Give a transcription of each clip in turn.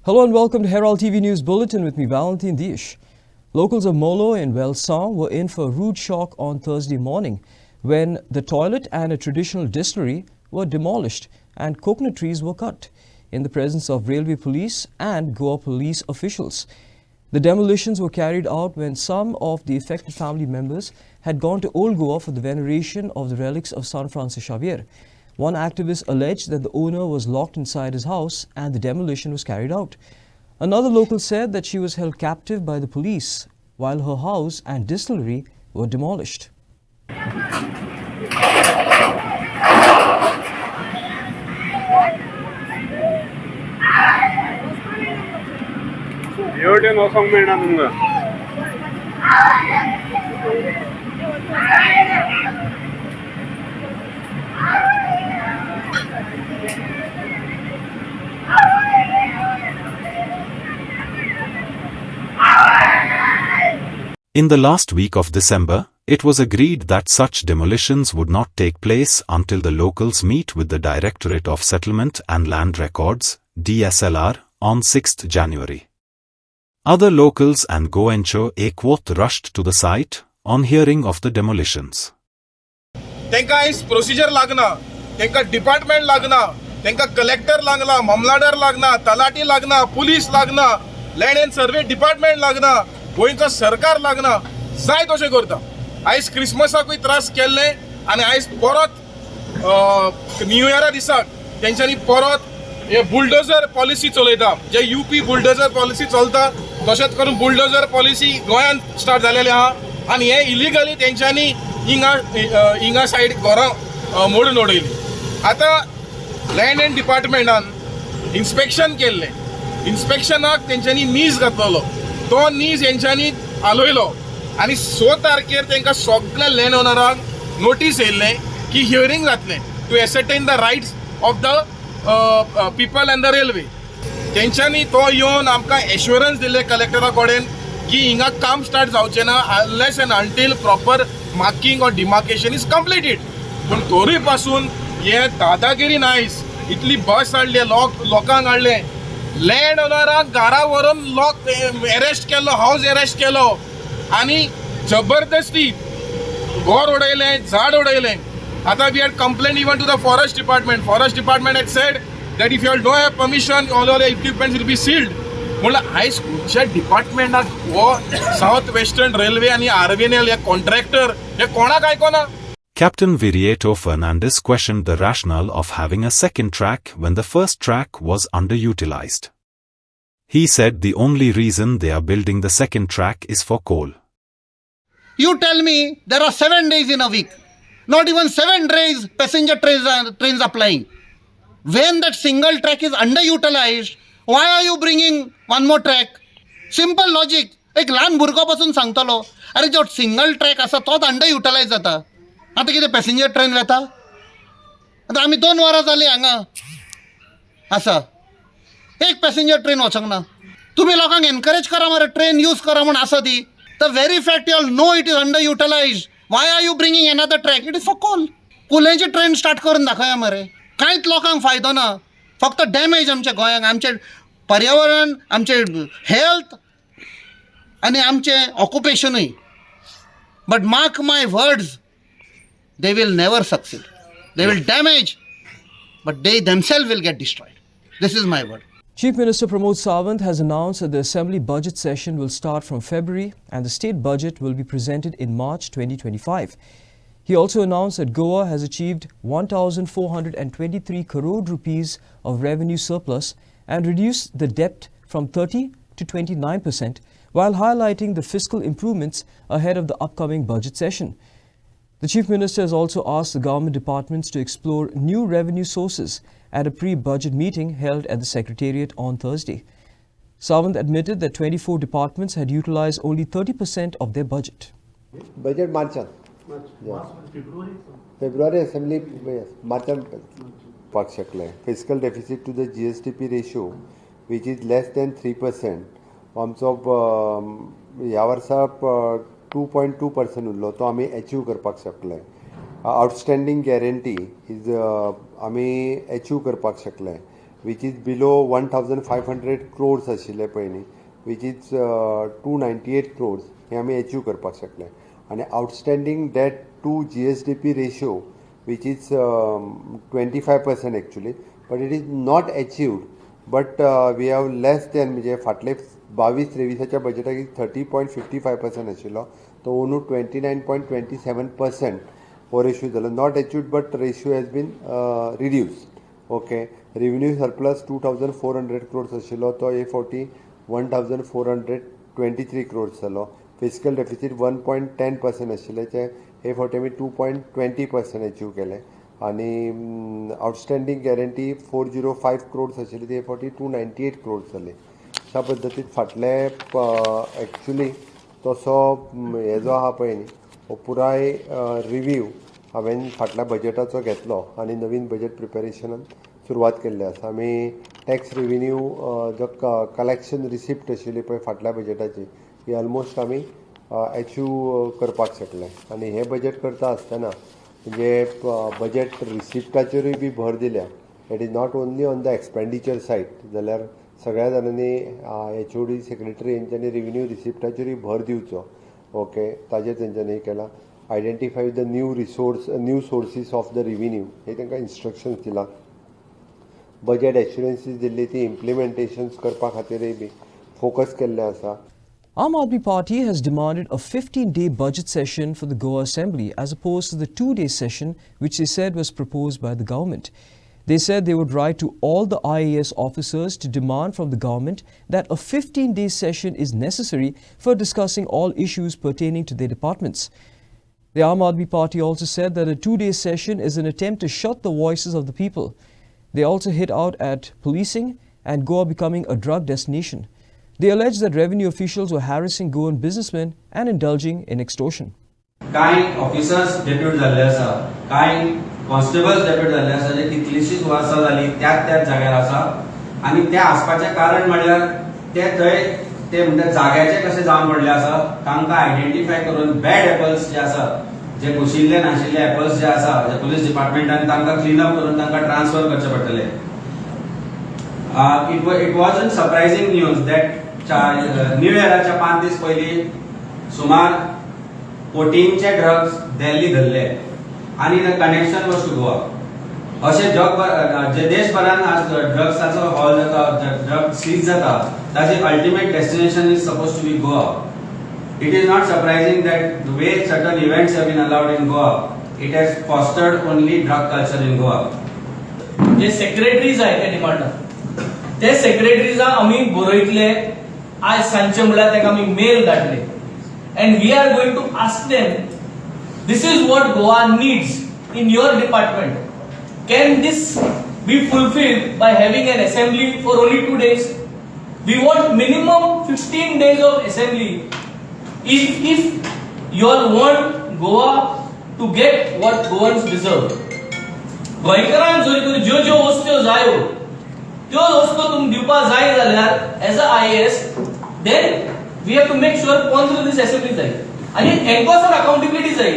Hello and welcome to Herald TV News Bulletin with me, Valentine Dish. Locals of Molo in Welsong were in for a rude shock on Thursday morning when the toilet and a traditional distillery were demolished and coconut trees were cut in the presence of railway police and Goa police officials. The demolitions were carried out when some of the affected family members had gone to Old Goa for the veneration of the relics of San Francis Xavier. One activist alleged that the owner was locked inside his house and the demolition was carried out. Another local said that she was held captive by the police while her house and distillery were demolished. In the last week of December, it was agreed that such demolitions would not take place until the locals meet with the Directorate of Settlement and Land Records, DSLR, on 6th January. Other locals and Goencho Ekwoth rushed to the site on hearing of the demolitions. तेंका procedure लागना, तेंका department लागना, तेंका collector लागना, मामलादार लागना, तलाटी लागना, police लागना, land and survey department लागना, गोंयचो सरकार लागना, जाय तशें करता. आयज क्रिसमसाकूय त्रास केल्ले आनी आयज परत न्यू इयरा दिसाक तेंच्यांनी परत हे बुलडोजर पॉलिसी चलयता. जे यूपी बुलडोजर पॉलिसी चलता तशेंच करून बुलडोजर पॉलिसी गोंयांत स्टार्ट जालेली आहा आनी हे इलिगली तेंच्यांनी हिंगा सायड घरां मोडून उडयली. आतां लँड एंड डिपार्टमेंटान इन्स्पेक्शन केल्लें. इन्स्पेक्शनाक तेंच्यांनी नीज घातलेलो. तो नीज हेंच्यांनी आलोयलो आनी 6 तारखेर तेंकां सगळ्या लँड ओनरांक नोटीस येयल्लें की हियरींग जातलें to ascertain the rights of the people and the railway. तेंच्यांनी तो येवन आमकां एश्युरन्स दिल्ले कलेक्टरा कडेन की हिंगा काम स्टार्ट जावचें ना unless and until proper marking और डिमार्केशन इज कंप्लीटेड. पूण तोरी पासून हे दादागिरी नायस. इतली बस हाडले, लोकांक हाडले, लँड ओनरांक घरा व्हरून लॉक एरेस्ट केलो, हाऊस एरेस्ट केलो आनी जबरदस्ती घर उडयलें, झाड उडयलें. आतां we had complain even to the forest department. Forest department had said that if you all don't have permission, all the equipments will be sealed. म्हणल्यार आयज खंयच्या डिपार्टमेंटाक हो साउथ वेस्टर्न रेल्वे आनी आरबीएनएल हे कॉन्ट्रॅक्टर हे कोणाक आयकोना. Captain Viriato Fernandez questioned the rationale of having a second track when the first track was underutilized. He said the only reason they are building the second track is for coal. You tell me there are 7 days in a week. Not even 7 days passenger trains are plying. When that single track is underutilized, why are you bringing one more track? Simple logic. एक ल्हान भुरगो पासून सांगतलो अरे जो single track आसा तोच अंडरयुटिलायज जाता. आतां कितें पॅसेंजर ट्रेन वेता? आतां आमी 2 वरां जालीं हांगा आसा, एक पॅसेंजर ट्रेन वचोंक ना. तुमी लोकांक एनकरेज करा मरे, ट्रेन यूज करा म्हण आसा ती. The very fact you all know it is underutilised. Why are you bringing another track? It is for coal. कुलेंची ट्रेन स्टार्ट करून दाखया मरे. कांयच लोकांक फायदो ना, फक्त डॅमेज आमच्या गोंयांक, आमचे पर्यावरण, आमचे हेल्थ आनी आमचें ऑक्युपेशनूय. But mark my words, they will never succeed. They will damage, but they themselves will get destroyed. This is my word. Chief Minister Pramod Sawant has announced that the Assembly budget session will start from February and the state budget will be presented in March 2025. He also announced that Goa has achieved 1,423 crore rupees of revenue surplus and reduced the debt from 30 to 29%, while highlighting the fiscal improvements ahead of the upcoming budget session. The Chief Minister has also asked the government departments to explore new revenue sources at a pre-budget meeting held at the Secretariat on Thursday. Sawant admitted that 24 departments had utilized only 30% of their budget. Budget March. February Assembly March पक्ष शकले. Fiscal deficit to the GSTP ratio, which is less than 3%, आमचो ह्या वर्सा 2.2% उरलो, तो आमी achieve करपाक शकले. आउटस्टँडींग guarantee is आमी अचीव करपाक शकले. which is below 1,500 crores आशिल्ले पयलीं, which is 298 crores हे आमी अचीव करपाक शकले. आनी outstanding debt to GSDP ratio which is 25% actually, but it is not achieved. But we have less than म्हणजे फाटले 22-23च्या बजेटाक 30.55% आशिल्लो, तो अंदू 29.27% हो रेशियो जालो. Not achieved but ratio has been reduced. Okay, revenue surplus 2,400 crores आशिल्लो, तो हे फावटी 1,423 crores जालो. फिजिकल डेफिसीट 1.10% आशिल्ले, हे फावटी आमी 2.20% अचीव केले. आनी आउटस्टँडींग गॅरंटी 405 crores आशिल्ली, ती हे फावटी 298 crores जाली. अशा पद्दतीन फाटले एक्चुली तसो हे जो आहा पळय न्ही, हो पुराय रिव्यू हांवें फाटल्या बजेटाचो घेतलो आनी नवीन बजेट प्रिपेरेशनान सुरवात केल्ली आसा. आमी टॅक्स रेव्हेन्यू जो कलेक्शन रिसिप्ट आशिल्ली पळय फाटल्या बजेटाची, ही ऑलमोस्ट आमी अचीव करपाक शकले. आनी हे बजेट करता आसतना म्हणजे बजेट रिसिप्टाचेरूय बी भर दिल्या. It is not only on the expenditure side, जाल्यार सगळ्या जाणांनी HOD सेक्रेटरी हेंच्यांनी रेव्हेन्यू रिसिप्टाचेरूय भर दिवचो. ओके, ताजेर तेंच्यांनी केला. Identify the new sources of the revenue, हे तांकां इन्स्ट्रक्शन्स दिला. बजेट एश्युरन्सीस दिल्ली, ती इम्प्लिमेंटेशन्स करपा खातीरय बी फोकस केल्लें आसा. Aam Aadmi Party has demanded a 15-day budget session for the Goa Assembly as opposed to the 2-day session which they said was proposed by the government. They said they would write to all the IAS officers to demand from the government that a 15-day session is necessary for discussing all issues pertaining to their departments. The Aam Aadmi Party also said that a 2-day session is an attempt to shut the voices of the people. They also hit out at policing and Goa becoming a drug destination. They alleged that revenue officials were harassing Goan businessmen and indulging in extortion. कांय officers depute जाल्ले आसा, कांय constables depute जाल्ले आसा, जे कितलीशीच वर्सां जाली त्याच जाग्यार आसा. आनी ते आसपाचें कारण म्हणल्यार ते थंय ते म्हणटा जाग्याचे कशें जावन पडले आसा, तांकां आयडेंटिफाय करून बॅड एपल्स जे आसा, जे कुशिल्ले नाशिल्ले एपल्स जे आसा, जे पुलीस डिपार्टमेंटान तांकां क्लीन अप करून तांकां ट्रान्सफर करचे पडटले. It wasn't surprising news that new इयराच्या 5 दीस पयलीं सुमार 14चे ड्रग्स दिल्ली धरले आनी the connection was to Goa. अशें जगभर जे देशभरान आज ड्रग्साचो हॉल जाता, ड्रग सीज जाता, ताचे ultimate destination is suppose to be Goa. It is not surprising that the way certain events have been allowed in Goa, it has fostered only drug culture in Goa. J secretaries आहे त्या डिपार्टमेंटात, ते सेक्रेटरीजा आम्ही बरयतले आज सांचे म्हळ्यार ताका आम्ही मेल धाडले. And we are going to ask them, this is what Goa needs in your department. Can this be fulfilled by having an assembly for only 2 days? We want minimum 15 days of assembly. If you all want Goa to get what Goans deserve. गोंयकारांक जर ज्यो वस्तू जायो त्यो वस्तू तुम दिवपा जाय जाल्यार as a IAS, then we have to make sure 15 दीस असेंब्ली जाय आनी हेंको सर अकाउंटेबिलिटी जाय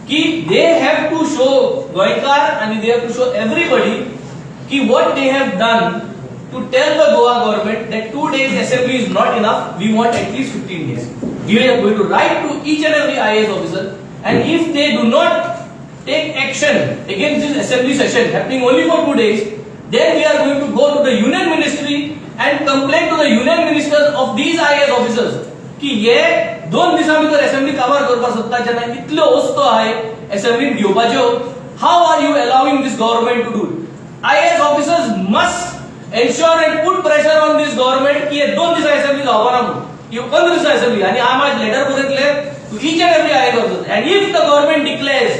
की they have to show गोंयकार and they have to show everybody ki what they have done to tell the Goa government that 2 days assembly is not enough, we want at least 15 days. We are going to write to each and every IAS officer, and if they do not take action against this assembly session happening only for 2 days, then we are going to go to the union ministry and complain to the union ministers of these IAS officers ki ye 2 दिसा भितर assembly cover करपाक सोदता जेन्ना इतल्यो वस्तू आहाय assembly घेवपाच्यो. How are you allowing this government to do it? IAS officers must ensure and put pressure on this government ki ye 2 दिसा assembly जावपा ना म्हणून, ये 15 दिसा assembly. आणि आम आज letter बरयतले to each and every IAS officer, and if the government declares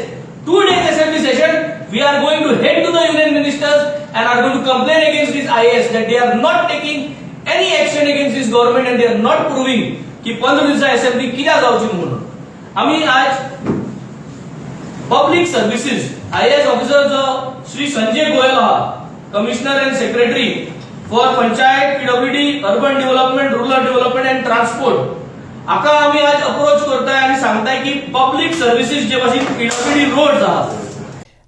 2 days assembly session, we are going to head to the union ministers and are going to complain against these IAS that they are not taking any action against this government and they are not proving की 15 दिवसा assembly कित्याक जावची म्हणून. आम्ही आज public services IAS officer जो श्री संजय गोयल आहा, commissioner and secretary for panchayat, PWD, urban development, rural development and transport, हाका आम्ही आज अप्रोच करताय आणि सांगताय की पब्लिक सर्व्हिसेस जे भाशेन PWD रोड्स आहा.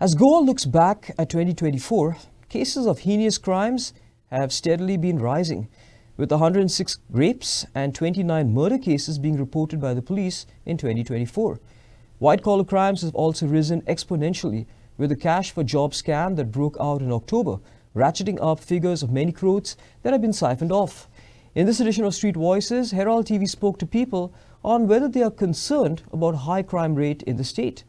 As Goa looks back at 2024, cases of heinous crimes have steadily been rising, with 106 rapes and 29 murder cases being reported by the police in 2024. White-collar crimes have also risen exponentially, with the cash for job scam that broke out in October, ratcheting up figures of many crores that have been siphoned off. In this edition of Street Voices, Herald TV spoke to people on whether they are concerned about high crime rate in the state.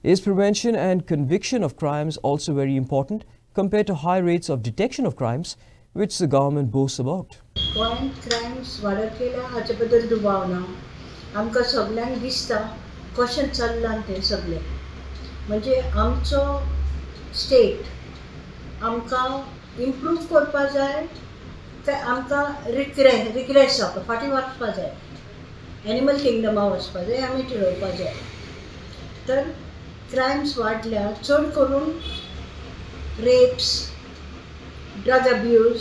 Is prevention and conviction of crimes also very important compared to high rates of detection of crimes, which the government boasts about? गोंयांत crimes वाडत गेल्या हाचे बद्दल दुबाव ना. आमकां सगल्यांक दिसता कशें चल्लां तें सगळें. म्हणजे आमचो स्टेट आमकां इम्प्रूव करपा जाय काय आमकां रिग्रेस जावपा फाटीं वचपा जाय, एनिमल किंगडमा वचपा जाय, आमी ठरवपा जाय. तर क्रायम्स वाडल्या, चड करून रेप्स, ड्रग अब्यूज,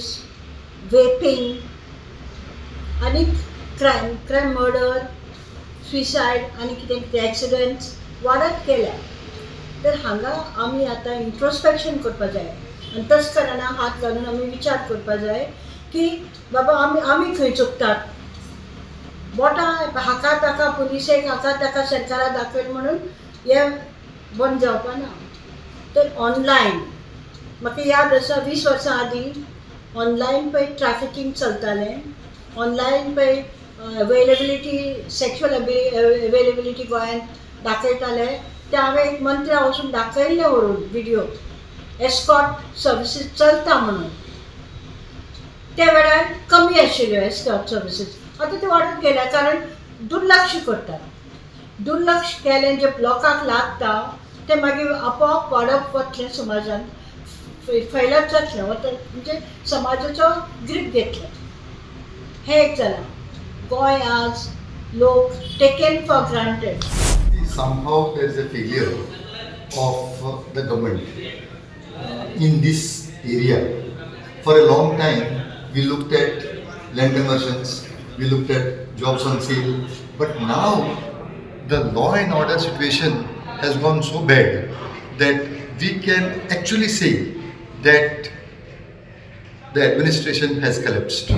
वेपिंग आनी क्रायम मर्डर, सुइसायड आनी कितें कितें एक्सिडेंट्स वाडत गेल्या. तर हांगा आमी आतां इंट्रोस्पेक्शन करपा जाय आनी तस्करांना हात घालून आमी विचार करपा जाय की बाबा आमी खंय चुकतात. बोटां हाका ताका पुलिसेक हाका ताका सरकाराक दाखयत म्हणून हें बंद जावपा ना. तर ऑनलायन म्हाका याद आसा 20 वर्सां आदीं ऑनलायन पळय ट्रॅफिकींग चलतालें. ऑनलायन पळय अवेलेबिलिटी, सेक्शुअल अवेलेबिलिटी गोंयांत दाखयताले. ते हांवें एक मंत्र्या वचून दाखयल्ले व्हरून व्हिडिओ, एस्कॉर्ट सर्विसीस चलता म्हणून. त्या वेळार कमी आशिल्ल्यो एस्कॉर्ट सर्विसीस. आतां ते वाडत गेल्या कारण दुर्लक्ष करतात. दुर्लक्ष केलें जे लोकांक लागता ते मागीर आपोआप वाडप वतलें समाजांत, फैलत जातलें वतलें, म्हणजे समाजाचो ग्रीप घेतलें. हें एक जालां. गोंय आज लोक taken for granted. Somehow there is a failure of the government in this area. For a long time we looked at land conversions, we looked at jobs on sale, but now the law and order situation has gone so bad that we can actually say that the administration has collapsed.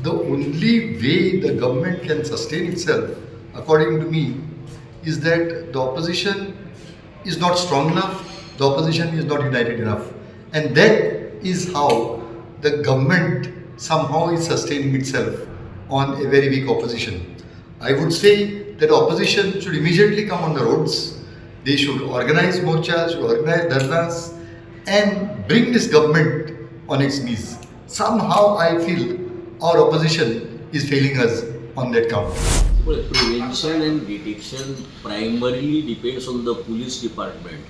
The only way the government can sustain itself, according to me, is that the opposition is not strong enough, the opposition is not united enough, and that is how the government somehow is sustaining itself on a very weak opposition. I would say that opposition should immediately come on the roads. They should organize morchas, should organize dharnas, and bring this government on its knees. Somehow I feel our opposition is failing us on that count. Well, prevention and detection primarily depends on the police department,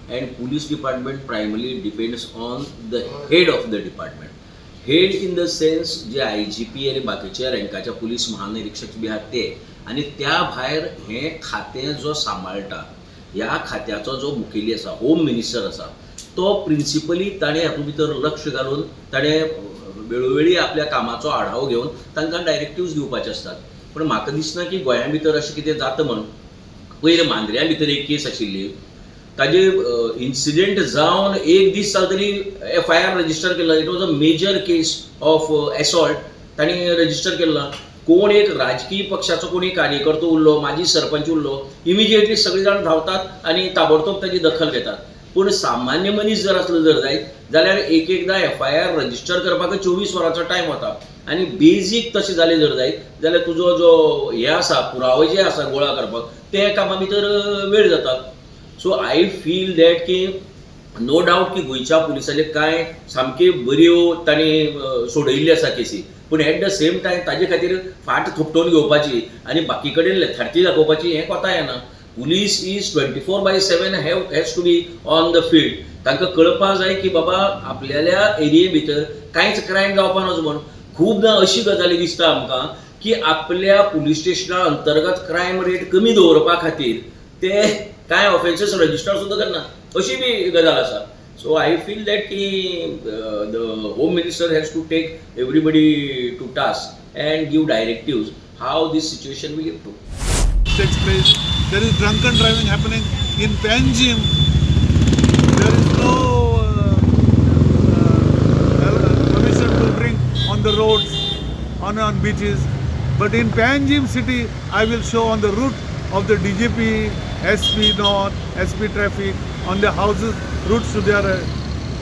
and police department primarily depends on the head of the department. Head in the sense J IGP आणि बाकीच्या रँकाच्या police महानिरीक्षक B आहात ते, आणि त्या भायर हे खातें जो सांबाळटा, ह्या खात्याचो जो मुखेली आसा, होम मिनिस्टर आसा, तो प्रिन्सिपली ताणें हातूंत भितर लक्ष घालून ताणें वेळोवेळी आपल्या कामाचो आढावो घेवन तांकां डायरेक्टिव्स दिवपाचे असतात. पण म्हाका दिसना की गोंया भितर अशें कितें जाता म्हण. पयलीं मांद्र्या भितर एक केस आशिल्ली, ताजे इन्सिडेंट जावन एक दीस जालो तरी FIR रजिस्टर केला. It was a major case of assault. तांणी रजिस्टर केला. कोण एक राजकीय पक्षाचो कोणी कार्यकर्तो उरलो, माजी सरपंच उरलो, इमिजिएटली सगळे जाण धांवतात आनी ताबडतोब ताची दखल घेतात. पूण सामान्य मनीस जर आसलो जर जायत जाल्यार एकदा FIR रजिस्टर करपाक 24 वरांचो टायम वता. आनी बेजीक तशें जालें जर जायत जाल्यार तुजो जो हे आसा, पुरावे जे आसा गोळा करपाक, ते कामा भितर वेळ जाता. सो आय फील दॅट की नो डावट की गोंयच्या पुलिसांचे कांय सामके बऱ्यो तांणी सोडयल्ली आसा केसी, पूण एट द सेम टायम ताजे खातीर फाट थोपटून घेवपाची आनी बाकी कडेन लेथार्जी दाखोवपाची हें कोता येना. Police is 24/7 has to be on the field. तांकां कळपा जाय की बाबा आपल्याल्या एरिये भितर कांयच क्रायम जावपा नजो म्हूण. खूबदां अशी गजाली दिसता आमकां की आपल्या पुलीस स्टेशना अंतर्गत क्रायम रेट कमी दवरपा खातीर ते कांय ऑफेन्सीस रजिस्टर सुद्दां करना, अशी बी गजाल आसा. सो आय फील दॅट की the home minister has to take everybody to task and give directives how this situation will improve. Takes place. There is drunken driving happening in Panjim. There is no on beaches. But in Panjim city, I will show on the route of the DGP, SP North, SP Traffic, on their houses, routes to their,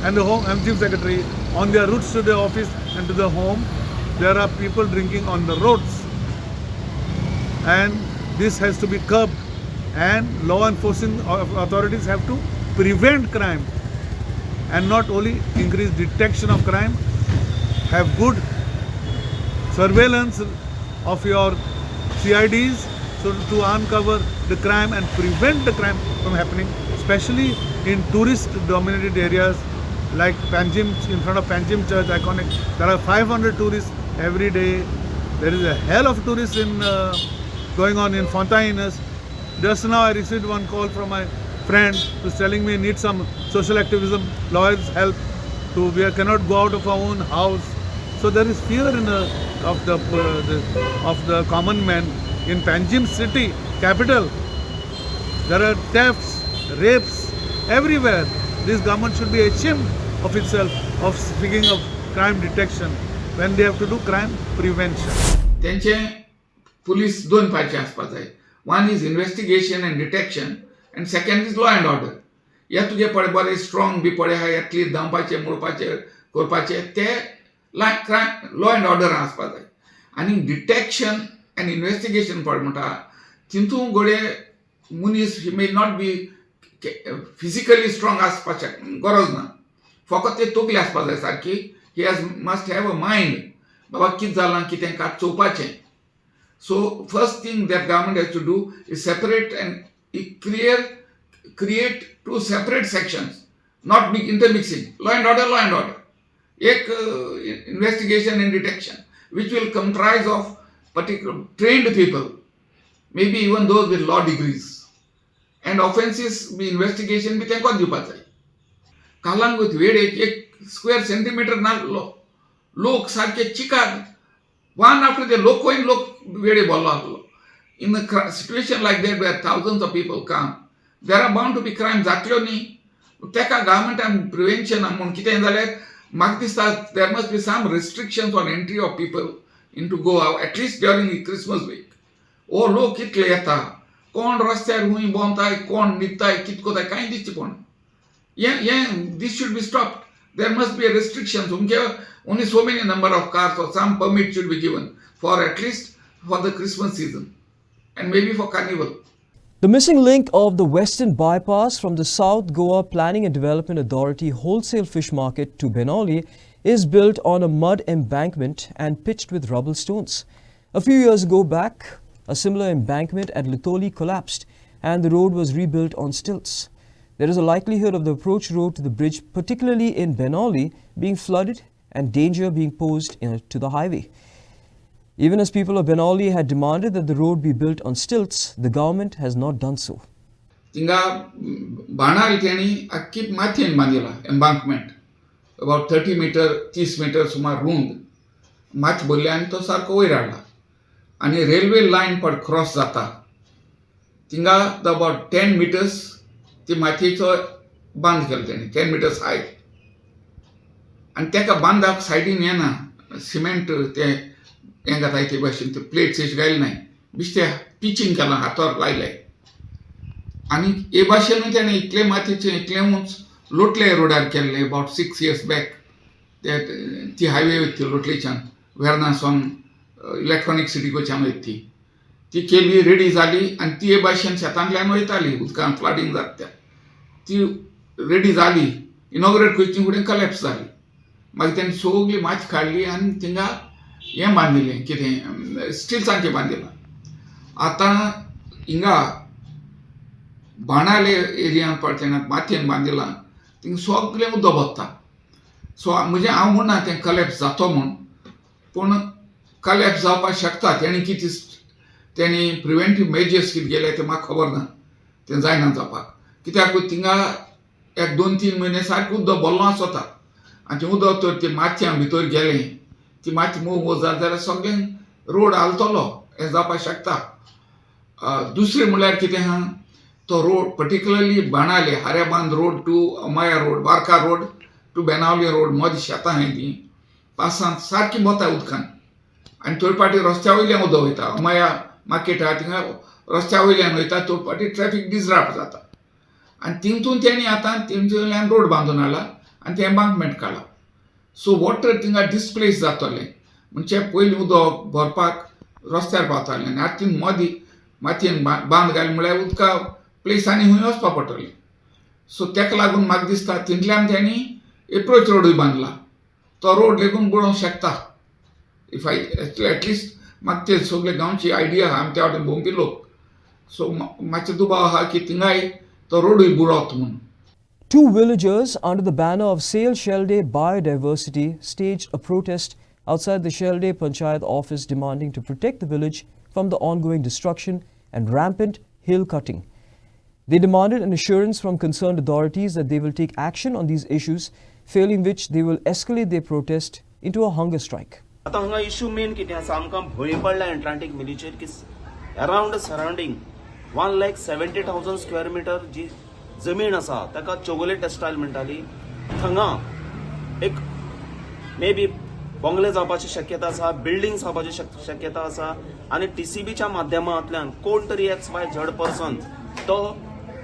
and the home, I'm Chief Secretary, on their routes to the office and to the home, there are people drinking on the roads. And this has to be curbed. And law enforcement authorities have to prevent crime and not only increase detection of crime, have good surveillance of your CIDs so to uncover the crime and prevent the crime from happening, especially in tourist dominated areas like Panjim, in front of Panjim Church, iconic. There are 500 tourists every day. There is a hell of tourists in going on in Fontainebleau. Just now I received one call from my friend who's telling me need some social activism, lawyers help, we cannot go out of our own house. So there is fear in of the common man in Panjim city, capital. There are thefts, rapes everywhere. This government should be ashamed of itself of speaking of crime detection when they have to do crime prevention. त्यांचे police दोन party आसपाक जाय. One is investigation and detection, and second is law and order. या तुगे पडे बरे strong B पडे आहा एटली दंपाचे मुळपाचे करपाचे ते law and order आसपाक जाय. आनी detection and investigation पड म्हणटा तितून गोडे मनीस he may not be physically strong आसपाचे गरज ना. फकत ते तोकली आसपाक जाय सारकी. He must have a mind. बाबा कित जालां कितें का चोवपाचें. So first thing that government has to do is separate and create two separate sections, not intermixing. Law and order, law and order. Investigation and detection, which will comprise of particular trained people, maybe even those with law degrees. And offenses be investigation with a diupatai. Kalang with vede square centimeter na lok sarke chikad. One after the locoin look very bollo. In a situation like that where thousands of people come, there are bound to be crimes. Zakloni, take a government and prevention among kita indale. Magdista, there must be some restrictions on entry of people into Goa, at least during the Christmas week. Oh, look, kit leta. Kon raster hui bontai, kon nitai, kit kotai, kain dichipon. Yeah, this should be stopped. There must be a restrictions. Only so many number of cars or some permit should be given for at least for the Christmas season and maybe for Carnival. The missing link of the Western Bypass from the South Goa Planning and Development Authority wholesale fish market to Benoli is built on a mud embankment and pitched with rubble stones. A few years ago back, a similar embankment at Litoli collapsed and the road was rebuilt on stilts. There is a likelihood of the approach road to the bridge, particularly in Benoli, being flooded and danger being posed to the highway. Even as people of Benoli had demanded that the road be built on stilts, the government has not done so. Tinga Banal Tani, I keep Mathian Manila embankment, about 30 meter, 30 meters sumar rund. Mach bolyan to sarko irala. And a railway line per cross zata. Tinga the about 10 meters, the Mathicho band kelteni, 10 meters high. And take a band up side in yana, cement te engatai te bashin te plates is gail nai. Biste pitching kala hator lailai. And e bashin tene ikle Mathicho ikle Lotle road kelle about 6 years back. That the highway with Lotle chan, Verna son electronic city ko chan with the. ती केली ready झाली आणि ती ए भाशेन शेतांतल्यान वयताली उदकान flooding जाता ती ready झाली इनॉग्रेट करची फुडें कलॅप्स जाली मागीर तेणी सगळी माती काडली आनी थिंगा हें बांदिल्लें कितें स्टिल्सांचें बांदिलां आतां हिंगा बाणाले एरियान पडटना मातयेन बांदिलां थिंगा सगळें उदक वता सो म्हणजे हांव म्हणना तें कलॅप्स जातो म्हूण पूण कलॅप्स जावपाक शकता तेणी कितें तेणी प्रिव्हेंटिव्ह मेजर्स कितें गेले ते म्हाका खबर ना तें जायना जावपाक कित्याक थिंगा एक 2-3 म्हयने सारकें उदक भरलो आसता आनी तें उदक तर ते मातयां भितर गेलें ती माती मोव जाली जाल्यार सगळें रोड हालतलो हें जावपाक शकता दुसरें म्हळ्यार कितें आहा तो रोड पर्टिक्युलरली बाणाले हाऱ्याबांद रोड टू अमाया road Varca road to Benaulim road मदीं शेतां हाय तीं पासांत सारकीं वता उदकान आनी थर्ड पार्टी रस्त्या वयल्यान उदक वयता. माया मार्केट आहा थिंगा रस्त्या वयल्यान वयता, थर्ड पार्टी ट्रॅफिक डिस्टर्ब जाता. आनी तितून त्यांनी आतां तेंचे वयल्यान रोड बांदून हाडला आनी ते एम्बांकमेंट काडला. सो वॉटर थिंगा डिस्प्लेस जातलें. म्हणजे पयलीं उदक भरपाक रस्त्यार पावतालें आनी आतां ती मदीं मातयेन बांद घाली म्हळ्यार उदका प्लेसांनी खंय वचपा पडटलें. सो तेका लागून म्हाका दिसता तितल्यान त्यांनी एप्रोच रोडूय बांदला. तो रोड लेगून बुडोवंक शकता. इफ आय एटलिस्ट म्हाका ते सगळे गांवची आयडिया आहा, आमी त्या वाटेन भोंवपी लोक. सो मातशें दुबाव आहा की थिंगाय तो रोडूय बुडोवत म्हणून. Two villagers under the banner of Sale Shelde Biodiversity staged a protest outside the Shelde Panchayat office demanding to protect the village from the ongoing destruction and rampant hill cutting. They demanded an assurance from concerned authorities that they will take action on these issues, failing which they will escalate their protest into a hunger strike. आता हांगा issue main कितें आसा, आमकां भंय पडला Atlantic मिलीचेर की around surrounding 1,70,000 square metre जी जमीन आसा ताका चोगोलेट टेक्सटायल म्हणटाली. थंगा एक मे बी बंगले जावपाची शक्यता आसा, बिल्डींग जावपाची शक्यता आसा आनी टीसीबीच्या माध्यमांतल्यान कोण तरी XYZ पर्सन तो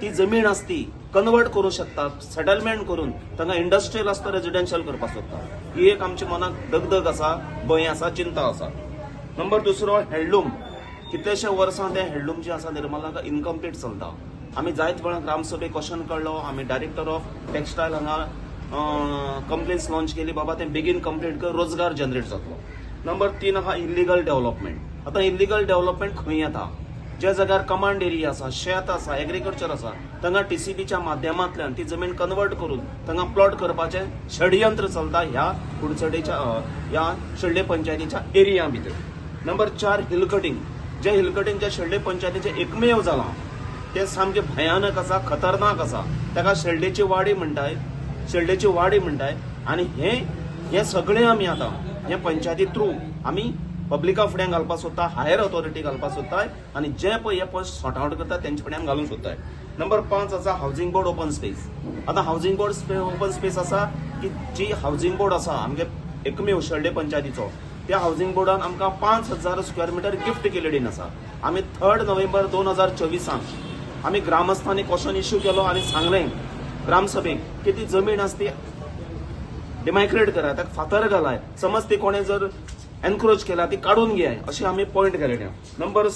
ती जमीन आसा ती कन्वर्ट करूं शकता, सेटलमेंट करून तांकां इंडस्ट्रियल आसता रेजिडेन्शियल करपाक सोदता. ही एक आमची मनाक दगदग आसा, भंय आसा, चिंता आसा. नंबर दुसरो हँडलूम. कितलेशे वर्सां ते हँडलूम जे आसा निर्मलाक इनकम्प्लीट चलता. आमी जायत वेळा ग्रामसभेक क्वेश्चन काडलो, आमी डायरेक्टर ऑफ टेक्सटायल हांगा कंप्लेन्स लॉन्च केली, बाबा ते बेगीन कंप्लीट कर, रोजगार जनरेट जातलो. नंबर 3 आहा इल्लिगल डेव्हलपमेंट. आतां इल्लिगल डेव्हलपमेंट खंय येता, ज्या जाग्यार कमांड एरिया आसा, शेत आसा, एग्रीकल्चर आसा, तांकां टीसीबीच्या माध्यमांतल्यान ती जमीन कन्वर्ट करून तांकां प्लॉट करपाचें षडयंत्र चलता ह्या कुडचडेच्या ह्या शेल्डे पंचायतीच्या एरिया भितर. Number 4 hill cutting. जे हिल कटींग ज्या शेल्डे पंचायतीचें एकमेव जालां ते सामकें भयानक आसा, खतरनाक आसा. ताका शेल्डेची वाडी म्हणटाय. आनी हे सगळें आमी आतां हे पंचायती थ्रू आमी पब्लिका फुड्यान घालपाक सोदता, हायर ऑथॉरिटी घालपाक सोदताय आनी जे पळय हे पॉयंट सॉर्ट आउट करता तेंचे फुड्यान घालूंक सोदताय. नंबर 5 आसा हावजिंग बोर्ड ओपन स्पेस. आतां हावजिंग बोर्ड ओपन स्पेस आसा की जी हावजिंग बोर्ड आसा आमगे एकमेव शेल्डे पंचायतीचो, त्या हावजिंग बोर्डान आमकां 5,000 स्क्वेअर मिटर गिफ्ट केलेली आसा. आमी 3 नोव्हेंबर 2024 आमी ग्रामस्थांनी क्वेश्चन इश्यू केलो आनी सांगलें ग्रामसभेक की ती जमीन आसा ती डिमायक्रेट कराय, ताका फातर घालाय, समज ती कोणें जर एनक्रोच केला ती काढून घ्याय, अशी आमी पॉयंट केलेले. नंबर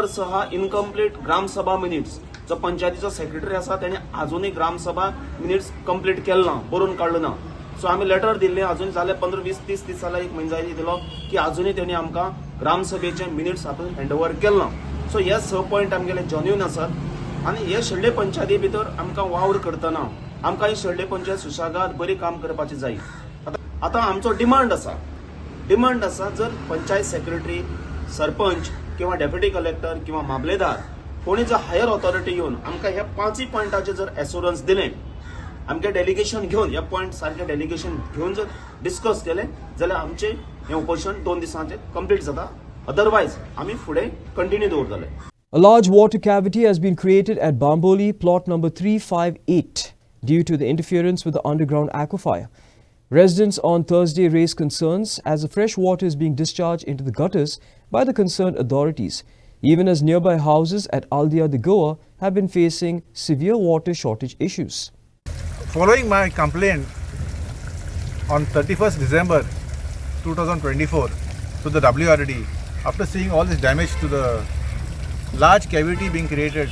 6 हा इनकम्प्लीट ग्रामसभा मिनिट्स. जो पंचायतीचो सेक्रेटरी आसा त्याने अजूनही ग्रामसभा मिनिट्स कंप्लीट केले ना, बरोवन काढलो ना. सो आमी लेटर दिल्ले, अजून जाले 15-20-30 दीस जाला, एक म्हयनो दिलो की अजूनही त्यांनी आमकां ग्रामसभेचे मिनिट्स हातून हँडओव्हर केले ना. सो हे 6 पॉयंट आमगेले जेन्युइन आसात आनी हे शेल्डे पंचायती भितर आमकां वावर करतना आमकां ही शेल्डे पंचायत सुशागाद बरी काम करपाची जाय. आतां आमचो डिमांड आसा जर पंचायत सेक्रेटरी, सरपंच किंवा डेप्युटी कलेक्टर किंवा मामलेदार कोणी जर हायर ऑथॉरिटी येऊन आमकां ह्या 5 पॉयंटाचे जर एश्युरन्स दिले, आमगे डेलिगेशन घेवन ह्या पॉयंट सारखे डेलिगेशन घेवन जर डिस्कस केले जाल्यार आमचे हे उपोषण 2 दिसांचे कंप्लीट जाता. अदरवायज आमी फुडें कंटिन्यू दवरतले. A large water cavity has been created at Bamboli, plot number 358, due to the interference with the underground aquifer. Residents on Thursday raised concerns as the fresh water is being discharged into the gutters by the concerned authorities, even as nearby houses at Aldia de Goa have been facing severe water shortage issues. Following my complaint on 31st December 2024 to the WRD, after seeing all this damage to the large cavity being created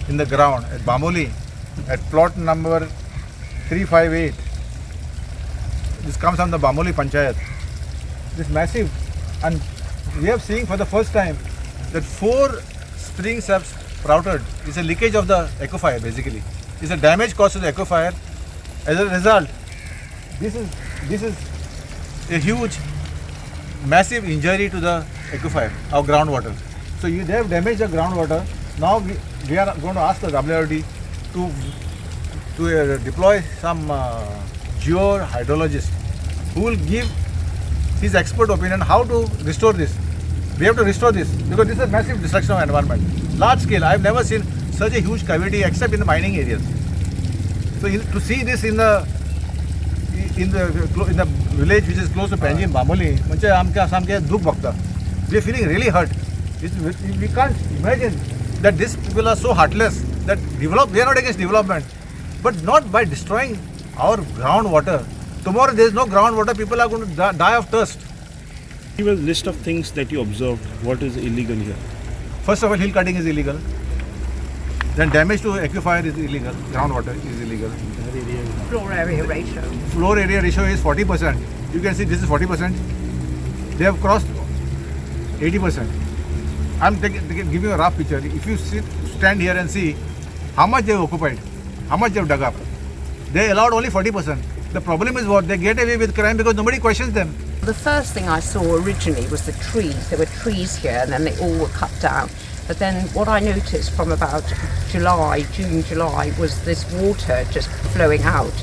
in the ground at Bamboli at plot number 358, this comes from the Bamboli Panchayat. This massive, and we have seen for the first time that 4 springs have sprouted. It's a leakage of the aquifer basically. It's a damage caused to the aquifer. As a result, this is a huge, massive injury to the aquifer of groundwater. So they have damaged the groundwater. Now we are going to ask the WRD to deploy some geohydrologist who will give his expert opinion how to restore this. We have to restore this because this is a massive destruction of environment. Large scale. I have never seen such a huge cavity except in the mining areas. So to see this in in the village which is close to Panjim, Bamoli, म्हणजे आमकां सामकें दूख भोगता. We are feeling really hurt. We can't imagine that these people are so heartless that we are not against development, but not by destroying our groundwater. Tomorrow there is no groundwater, people are going to die of thirst. Give a list of things that you observed. What is illegal here? First of all, hill cutting is illegal. Then damage to aquifer is illegal. Groundwater is illegal. Floor area ratio. Floor area ratio is 40%. You can see this is 40%. They have crossed 80%. I'm giving you a rough picture. If you stand here and see how much they have occupied, how much they have dug up, they allowed only 40%. The problem is what? They get away with crime because nobody questions them. The first thing I saw originally was the trees. There were trees here and then they all were cut down. But then what I noticed from about June, July, was this water just flowing out,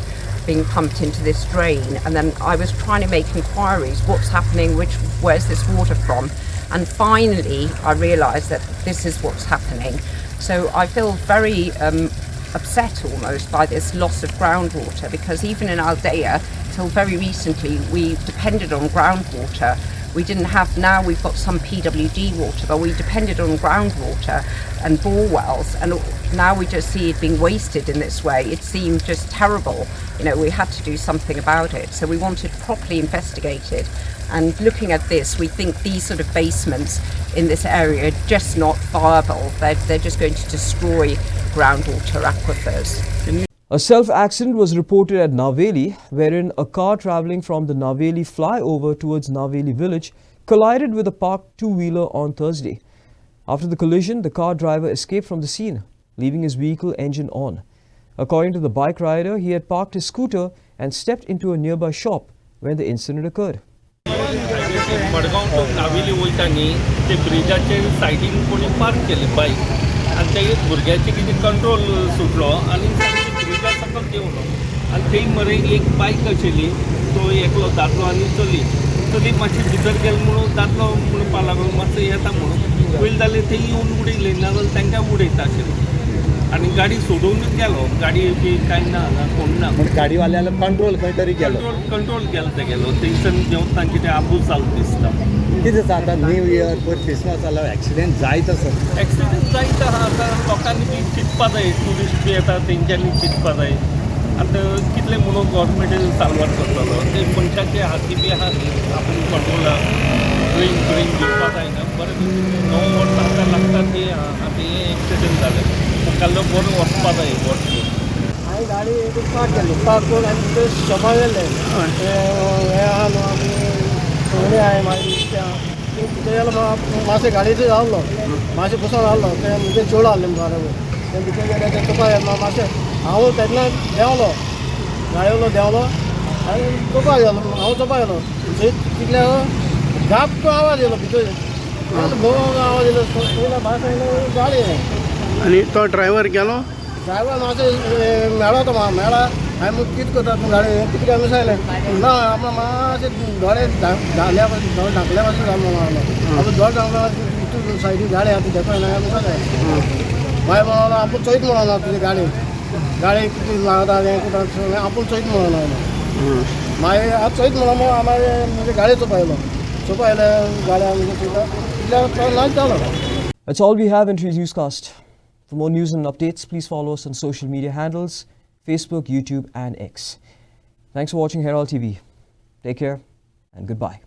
being pumped into this drain. And then I was trying to make inquiries, what's happening, where's this water from? And finally, I realised that this is what's happening. So I feel very upset almost by this loss of groundwater, because even in Aldea, till very recently, we depended on groundwater. We didn't have, now we've got some PWD water, but we depended on groundwater and bore wells, and now we just see it being wasted in this way. It seemed just terrible. You know, we had to do something about it. So we wanted properly investigated. And looking at this, we think these sort of basements in this area are just not viable. They're just going to destroy groundwater aquifers. A self-accident was reported at Naveli, wherein a car travelling from the Naveli flyover towards Naveli village collided with a parked two-wheeler on Thursday. After the collision, the car driver escaped from the scene, leaving his vehicle engine on. According to the bike rider, he had parked his scooter and stepped into a nearby shop when the incident occurred. Madgaon to Naveli वयतानी ते ब्रिजाचेर सायडीन कोणी park केली bike आनी ते भुरग्याचे कितें कंट्रोल सुटलो आनी ब्रिजा सकयल देंवलो आनी थंय मरे एक बायक आशिल्ली तो एकलो दादलो आनी चली मातशी भितर गेलो म्हणून दादलो म्हणपाक लागलो मातसो येता म्हणून पयलीं जाल्यार थंय येवन उडयले नाजाल्यार तांकां उडयता आशिल्ले आनी गाडी सोडूनच गेलो गाडी बी कांय ना कोण ना गाडीवाल्याला कंट्रोल खंय तरी केलो कंट्रोल केलो तेगेलो थंयसन देंवन तांचे ते आबूज जालो दिसता कितें जाता न्यू इयर पयर क्रिसमस जाल्यार एक्सिडेंट जायत आसा एक्सिडेंट जायत आहा आतां लोकांनी बी चिंतपा जाय ट्युरिस्ट बी येता तेंच्यांनी चिंतपा जाय आतां कितले म्हणून गव्हर्मेंट साल्वार करतलो ते मनशाचे हाती बी आहा न्ही आपूण कंट्रोल ड्रिंक घेवपा जायना बरें 9 वर्सां आतां लागता ती आतां हें एक्सिडेंट जालें मुखाल्लो बरो वचपा जाय हांवें गाडी पार्क केली पार्क करून आमी ते शॉपा गेले हे आहा न्हू आमी सगळे हांवें मागीर तेला मातशें गाडयेचो जाल्लो मातशें बसून आहलो ते म्हणजे चोड आहले बरोबर ते भितर गेले ते तुका मातशें हांव तेन्ना देंवलो गाडयेलो देंवलो आनी चोपा गेलो हांव चोपा गेलो तितले धाप आवाज येयलो भितर भोव आवाज येयलो पयला भायर गाडी आणि तो ड्रायव्हर गेलो ड्रायव्हर मातशें मेळो तो म्हाका मेळा हांवें कितें करता तूं गाडी कितें काय सांगलें ना आपणा मातशें दोळे धाकल्या पासून धाकल्या पासून जालो मारलो आपूण दोळ धाकलो सायडीन गाडी आहा ती देखून हांवें सांगलें मागीर म्हणलो आपूण चोयत म्हणोना तुजी गाडी कितें लागता हें कुठं आपूण चोयत म्हणोना मागीर आतां चोयत म्हणोन म्हणजे गाडी चोपायलो गाडी आमी चोयता इतल्या नाच जालो. That's all we have in today's newscast. For more news and updates, please follow us on social media handles, Facebook, YouTube and X. Thanks for watching Herald TV. Take care and goodbye.